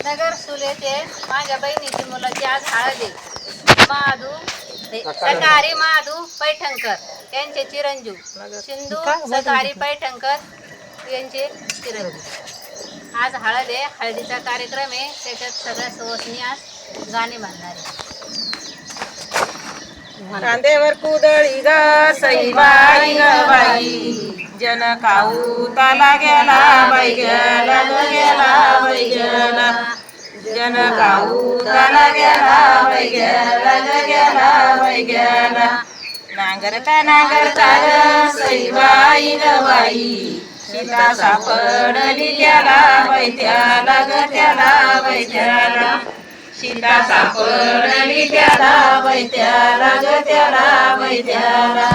नगर सुलेचे माझ्या बहिणीची मुलाची आज हळद आहे. सकारी महादू पैठणकर यांचे चिरंजीव सिंधू सकारी पैठणकर यांचे चिरंजीव आज हळद आहे. हळदीचा कार्यक्रम आहे. त्याच्यात सगळ्या सवसनी आज गाणे म्हणणार आहे. कांदेवर कुदळी ग सईबाई ग बाई जन काऊ ताला गेला बाई गेला गेला बाई गेला जन काऊ ताला गेला बाई गेला गेला बाई गेला नांगरता नांगरता ग सईबाई ग बाई सीता सापडली त्याला बाई त्याला ग त्याला बाई त्याला सीता सापडली त्याला बाई त्याला ग त्याला बाई त्याला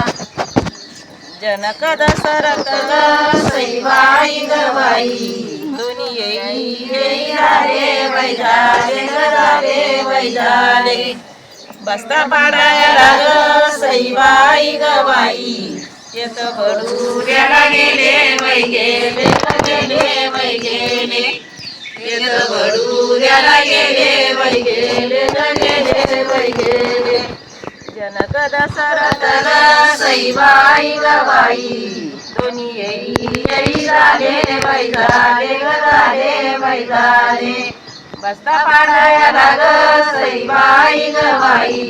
जनक दशरथ ग सईबाई ग बाई दोन्ही येई झाले बाई झाले ग झाले बाई झाले बस्ता पाडायला ग सईबाई ग बाई येत बडूऱ्याला गेले बाई गेले गेले बाई गेले येत बडूऱ्याला गेले बाई गेले गेले बाई गेले जनक दशरथ ग सईबाई ग बाई दोन्ही येई झाले बाई झाले ग झाले बाई झाले बस्ता पाडायला ग सईबाई ग बाई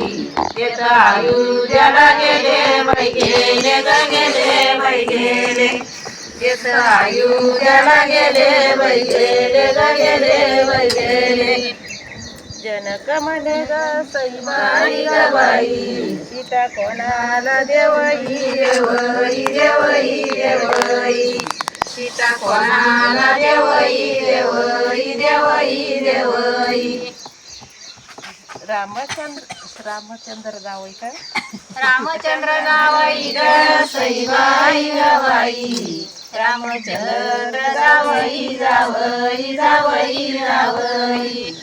येत अयोध्याला गेले बाई गेले ग गेले बाई गेले येत अयोध्याला गेले बाई गेले ग गेले बाई गेले जनक म्हणे ग सईबाई ग बाई सीता कोणाला देवई देवई देवई देवई सीता कोणाला देवई देवई देवई देवई रामचंद्र जावई काय रामचंद्र जावई ग सईबाई ग बाई रामचंद्र जावई जावई जावई जावई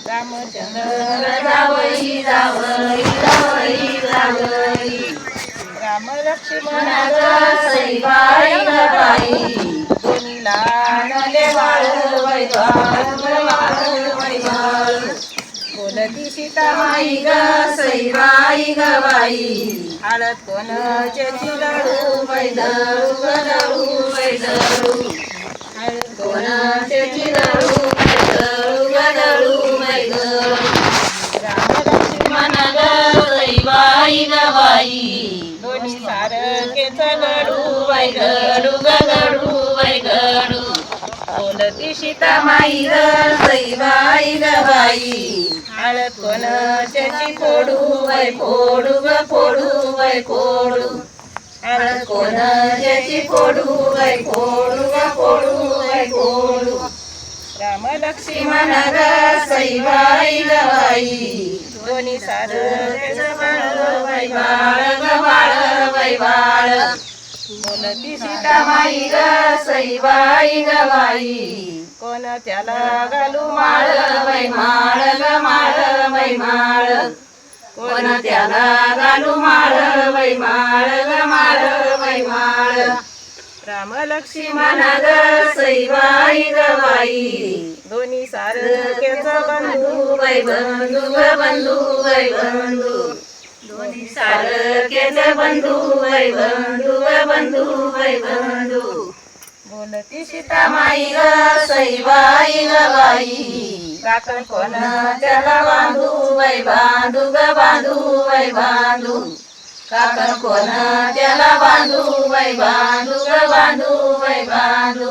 रामचंद्र जावई जावई जावई जावई राम लक्ष्मण ग सईबाई ग बाई दोन्ही लाडले वाळ वै वाळ बोलती सीतामाई ग सईबाई ग बाई हळद कोणाचे चिलडू बैदळू गदळू बैदळू हळद कोणाचे चिलडू बैदळू गदळू बैदळू राम लक्ष्मण ग सईबाई ग बाई दोन्ही सारखे चगडू बैगडू गगडू बैगडू बोलती सीतामाई ग सईबाई ग बाई हळद कोणाची फोडू वै फोडू ग फोडू वै फोडू हळद कोणाची फोडू वै फोडू ग फोडू वै फोडू राम लक्ष्मण ग सईबाई ग बाई दोन्ही सारखेच बाळ वै बाळ ग बाळ वै बाळ बोलती सीतामाई ग सईबाई ग बाई कोण त्याला घालू माळ वै माळ ग माळ वै माळ कोण त्याला घालू माळ वै माळ ग माळ वै माळ राम लक्ष्मण ग सईबाई ग बाई दोन्ही सारखेच बंधू वै बंधू ग बंधू वै बंधू दोन्ही सारखेच बंधू वै बंधू ग बंधू वै बंधू बोलती सीतामाई ग सईबाई ग बाई काकण कोण त्याला बांधू वै बांधू ग बांधू वै बांधू काकण कोण त्याला बांधू वै बांधू ग बांधू वै बांधू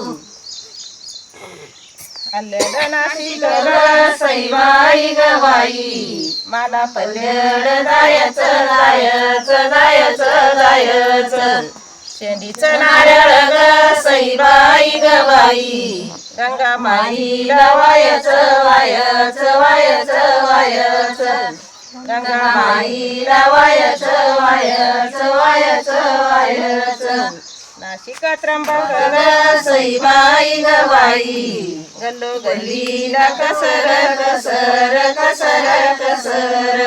आल्याला नाशिक ग सईबाई ग बाई मला पल्ल्याड जायचं जायचं जायचं जायचं शेंडीचं नारळ ग सईबाई ग बाई गंगा माईला वायचं वायचं वायचं वायचं गंगा माईला वायचं वायचं वायचं वायचं नाशिका त्र्यंबक ग सईबाई ग बाई गल्लो गल्लीला कसर कसर कसर कसर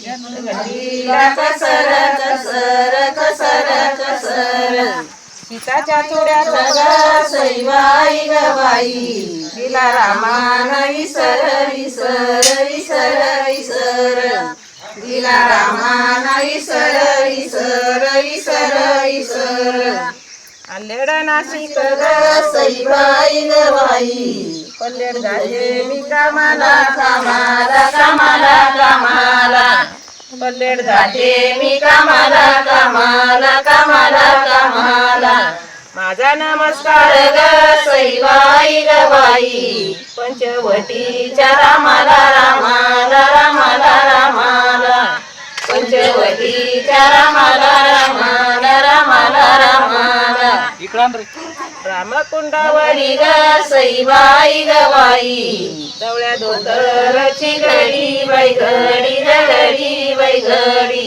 गल्लीला कसर कसर कसर कसर सीताच्या चोऱ्याचं ग सईबाई ग बाई तिला रामान विसर विसर विसर विसर तिला रामान विसर विसर विसर विसर आलेड नाशिक ग सईबाई ग बाई पल्लेड झाले मी कामाला कामाला कामाला कामाला पल्लेड जाते मी कामाला कामाला कामाला कामाला माझा नमस्कार ग सईबाई ग बाई पंचवटीच्या रामाला रामाला रामाला रामाला पंचवटीच्या रामाला रामाला रामाला रामाला रामकुंडावरी ग सईबाई ग बाई डवळ्या धोतरची घडी बाई घडी ग घडी बाई घडी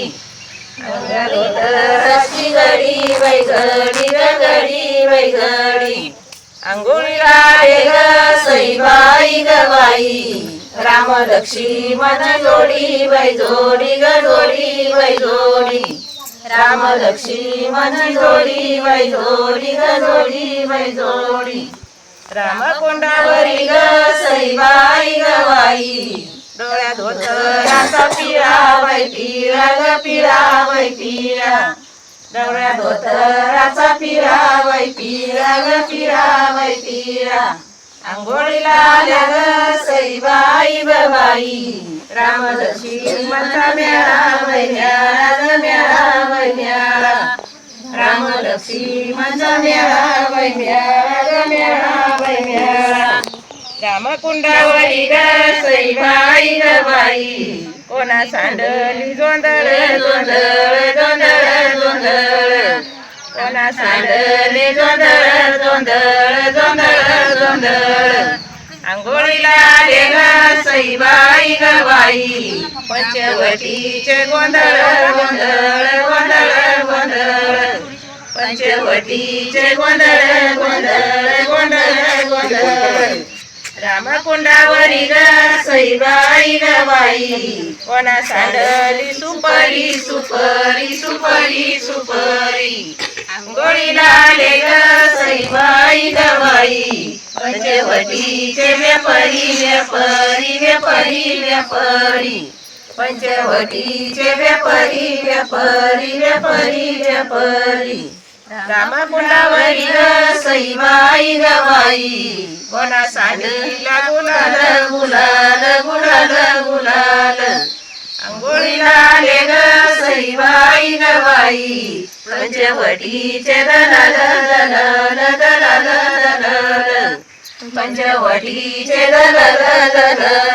डवळ्या धोतरची घडी बाई घडी ग घडी बाई घडी अंघोळीला आले ग सईबाई ग बाई राम लक्ष्मण जोडी बाई जोडी ग जोडी बाई जोडी राम लक्ष्मण जोडी बाई जोडी ग जोडी बाई जोडी रामकुंडावरी ग सईबाई ग बाई डोळ्यात धोतराचा पिळा बाई पिळा ग पिळा बाई पिळा डोळ्यात धोतराचा पिळा बाई पिळा ग पिळा बाई पिळा अंघोळीला आल्या ग सईबाई ग बाई राम लक्ष्मणचा मेळा बाई मेळा ग मेळा बाई मेळा राम लक्ष्मणचा मेळा बाई मेळा ग मेळा बाई मेळा रामकुंडावरी ग सईबाई ग बाई कोणा सांडली जोंधळ जोंधळ जोंधळ जोंधळ कोणा सांडले जोंधळ जोंधळ जोंधळ जोंधळ अंघोळीला आले ग सईबाई ग बाई पंचवटीचे गोंधळ गोंधळ गोंधळ गोंधळ पंचवटीचे गोंधळ गोंधळ गोंधळ गोंधळ रामकुंडावरी ग सईबाई ग बाई कोणा सांडली सुपारी सुपारी सुपारी सुपारी अंघोळीला आले ग सईबाई ग बाई पंचवटीचे व्यापारी व्यापारी व्यापारी व्यापारी पंचवटीचे व्यापारी व्यापारी व्यापारी व्यापारी रामकुंडावरी ग सईबाई ग बाई कोणा सांडीला गुलाल गुलाल गुलाल गुलाल अंघोळीला आले ग सईबाई ग बाई पंचवटीचे दलाल दलाल दलाल दलाल पंचवटीचे दलाल दलाल